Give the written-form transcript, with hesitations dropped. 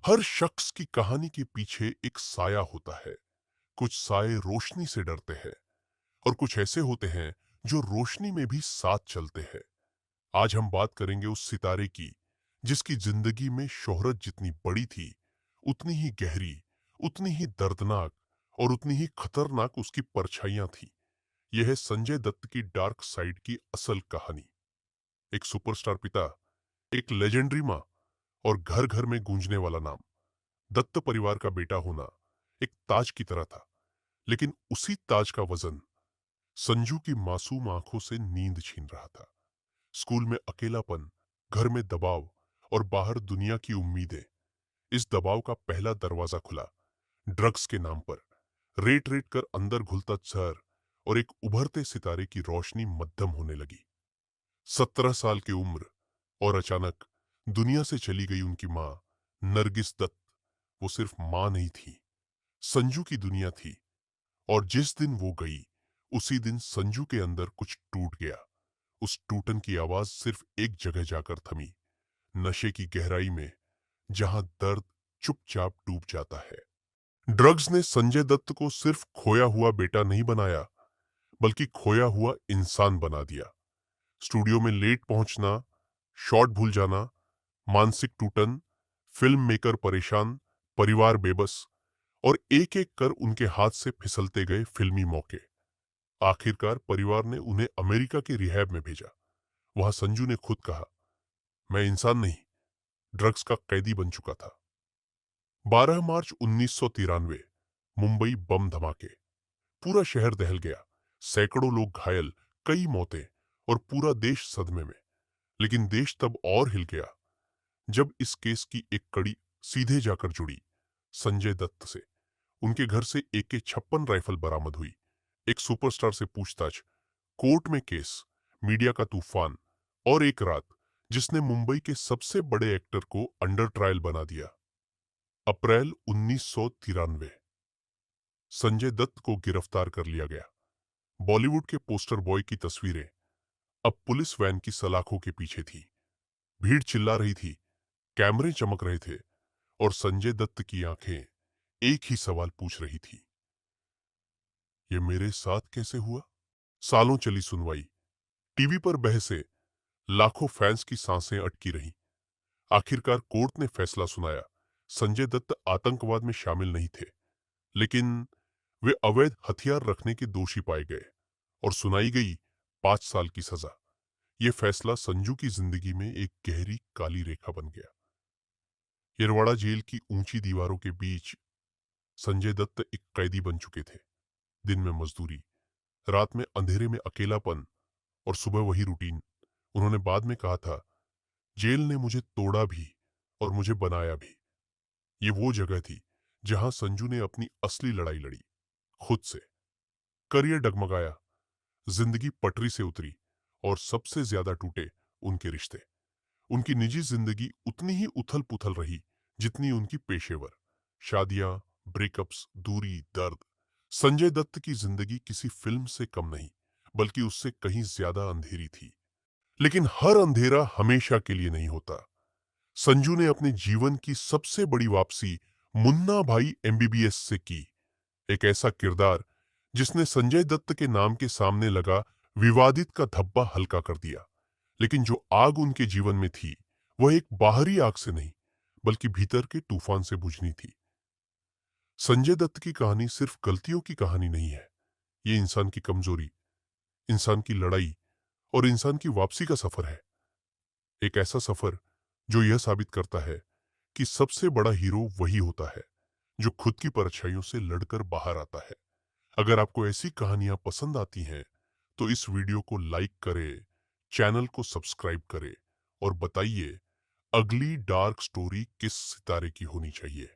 हर शख्स की कहानी के पीछे एक साया होता है। कुछ साए रोशनी से डरते हैं और कुछ ऐसे होते हैं जो रोशनी में भी साथ चलते हैं। आज हम बात करेंगे उस सितारे की जिसकी जिंदगी में शोहरत जितनी बड़ी थी, उतनी ही गहरी, उतनी ही दर्दनाक और उतनी ही खतरनाक उसकी परछाइयां थी। यह है संजय दत्त की डार्क साइड की असल कहानी। एक सुपरस्टार पिता, एक लेजेंडरी मां और घर घर में गूंजने वाला नाम। दत्त परिवार का बेटा होना एक ताज की तरह था, लेकिन उसी ताज का वजन संजू की मासूम आंखों से नींद छीन रहा था। स्कूल में अकेलापन, घर में दबाव और बाहर दुनिया की उम्मीदें। इस दबाव का पहला दरवाजा खुला ड्रग्स के नाम पर। रेट रेट कर अंदर घुलता जहर और एक उभरते सितारे की रोशनी मध्यम होने लगी। 17 साल की उम्र और अचानक दुनिया से चली गई उनकी मां नरगिस दत्त। वो सिर्फ मां नहीं थी, संजू की दुनिया थी। और जिस दिन वो गई, उसी दिन संजू के अंदर कुछ टूट गया। उस टूटन की आवाज सिर्फ एक जगह जाकर थमी, नशे की गहराई में, जहां दर्द चुपचाप डूब जाता है। ड्रग्स ने संजय दत्त को सिर्फ खोया हुआ बेटा नहीं बनाया, बल्कि खोया हुआ इंसान बना दिया। स्टूडियो में लेट पहुंचना, शॉट भूल जाना, मानसिक टूटन, फिल्म मेकर परेशान, परिवार बेबस और एक एक कर उनके हाथ से फिसलते गए फिल्मी मौके। आखिरकार परिवार ने उन्हें अमेरिका के रिहैब में भेजा। वहां संजू ने खुद कहा, मैं इंसान नहीं, ड्रग्स का कैदी बन चुका था। 12 मार्च 1993, मुंबई बम धमाके। पूरा शहर दहल गया, सैकड़ों लोग घायल, कई मौतें और पूरा देश सदमे में। लेकिन देश तब और हिल गया जब इस केस की एक कड़ी सीधे जाकर जुड़ी संजय दत्त से। उनके घर से AK-56 राइफल बरामद हुई। एक सुपरस्टार से पूछताछ, कोर्ट में केस, मीडिया का तूफान और एक रात जिसने मुंबई के सबसे बड़े एक्टर को अंडर ट्रायल बना दिया। अप्रैल 1993, संजय दत्त को गिरफ्तार कर लिया गया। बॉलीवुड के पोस्टर बॉय की तस्वीरें अब पुलिस वैन की सलाखों के पीछे थी। भीड़ चिल्ला रही थी, कैमरे चमक रहे थे और संजय दत्त की आंखें एक ही सवाल पूछ रही थी, ये मेरे साथ कैसे हुआ? सालों चली सुनवाई, टीवी पर बहसें, लाखों फैंस की सांसें अटकी रहीं। आखिरकार कोर्ट ने फैसला सुनाया, संजय दत्त आतंकवाद में शामिल नहीं थे, लेकिन वे अवैध हथियार रखने के दोषी पाए गए और सुनाई गई 5 साल की सजा। यह फैसला संजू की जिंदगी में एक गहरी काली रेखा बन गया। येरवाड़ा जेल की ऊंची दीवारों के बीच संजय दत्त एक कैदी बन चुके थे। दिन में मजदूरी, रात में अंधेरे में अकेलापन और सुबह वही रूटीन। उन्होंने बाद में कहा था, जेल ने मुझे तोड़ा भी और मुझे बनाया भी। ये वो जगह थी जहां संजू ने अपनी असली लड़ाई लड़ी, खुद से। करियर डगमगाया, जिंदगी पटरी से उतरी और सबसे ज्यादा टूटे उनके रिश्ते। उनकी निजी जिंदगी उतनी ही उथल पुथल रही जितनी उनकी पेशेवर। शादियां, ब्रेकअप्स, दूरी, दर्द। संजय दत्त की जिंदगी किसी फिल्म से कम नहीं, बल्कि उससे कहीं ज्यादा अंधेरी थी। लेकिन हर अंधेरा हमेशा के लिए नहीं होता। संजू ने अपने जीवन की सबसे बड़ी वापसी मुन्ना भाई MBBS से की। एक ऐसा किरदार जिसने संजय दत्त के नाम के सामने लगा विवादित का धब्बा हल्का कर दिया। लेकिन जो आग उनके जीवन में थी, वह एक बाहरी आग से नहीं, बल्कि भीतर के तूफान से बुझनी थी। संजय दत्त की कहानी सिर्फ गलतियों की कहानी नहीं है। ये इंसान की कमजोरी, इंसान की लड़ाई और इंसान की वापसी का सफर है। एक ऐसा सफर जो यह साबित करता है कि सबसे बड़ा हीरो वही होता है जो खुद की परछाइयों से लड़कर बाहर आता है। अगर आपको ऐसी कहानियां पसंद आती हैं, तो इस वीडियो को लाइक करें, चैनल को सब्सक्राइब करें और बताइए, अगली डार्क स्टोरी किस सितारे की होनी चाहिए।